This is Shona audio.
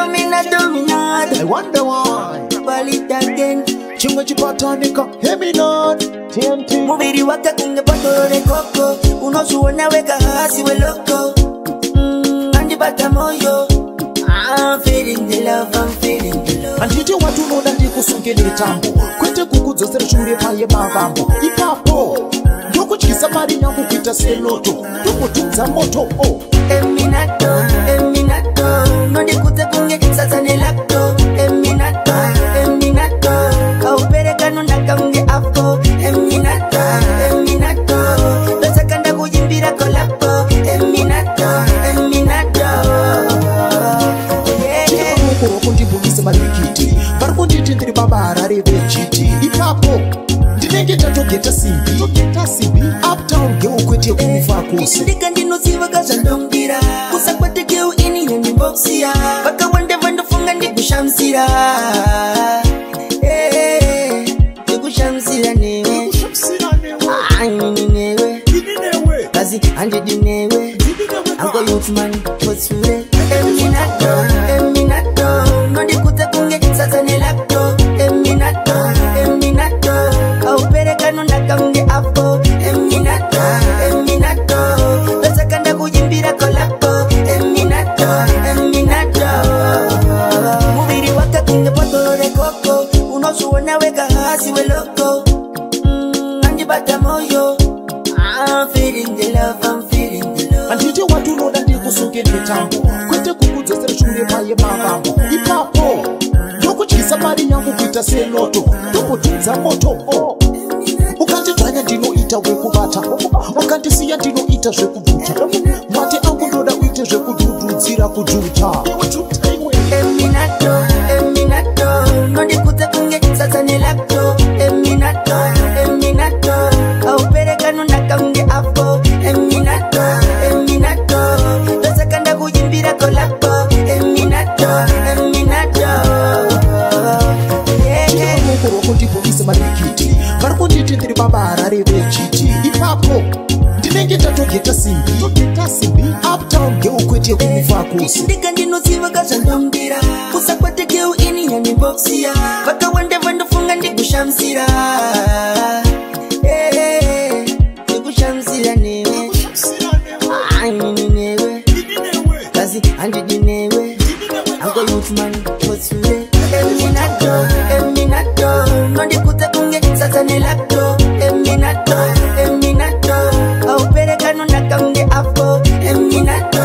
I wonder why. Bali again. Chimwe chipatanika, heminot. TNT. Mubiri waka kunge pato de coco. Unosuona weka hasi we loco. Andi bata moyo. I'm feeling the love, I'm feeling the love. Andite watu noda ndikusungele tambo. Kwete kukudzosera shure paye mavambo. Ipapo ndokuchisa mari yangu kuita seloto. Ndokutunza moto oh. Eminato, nondikuze kunge sasane lakto. Eminato, kaupeleka nonda kaunge afko. Eminato, dosakanda kujimbira kolako. Eminato. Kundibudisa marikiti varikunditi ndiri babara revechiti ipapo ndinenge tatogeta simbi uptown geu kwete kufa kose ndika ndinoziva kazvandongira kusakwete geu ini yanimboksiya vakawanda vandofunga ndikushamsira ndikushamsira newe ainini newe kazi handidi newe ango youthman kosure eminato nondikuze kunge sasane lakto eminato kaupereka nonda kaunge apo eminato dosakanda kujimbira kolako eminato mubiri waka kunge potore koko unosuona weka hasi we loko andibata moyo I'm feeling the love, I'm feeling the love. Andite watu noda ndikusungele tambo kwete kukudzosera shure paye mavambo ipapo ndokuchisa mari yangu kuita seloto ndokutunza moto oh. Ukandivhanya ndinoita wekubata ukandisiya ndinoita zvekubvuta mwati angu ndoda uite zvekudhudhudzira kujuta Eminato nondikuze kunge sasane lakto eminato kaupereka nonda kaunge apo eminato dosakanda kujimbira kolako eminato kundibudisa marikiti varikunditi ndiri babara revechiti ipapo ndinenge tatogeta simbi uptown geu kwete kufa kose ndika ndinoziva kazvandongira kusakwete geu ini yanimboksiya vakawanda vandofunga ndikushamsira ndikushamsira newe ainini newe kazi handidi newe ango youthman kosure eminato nondikuze kunge sasane lakto eminato kaupereka nonda kaunge apo eminato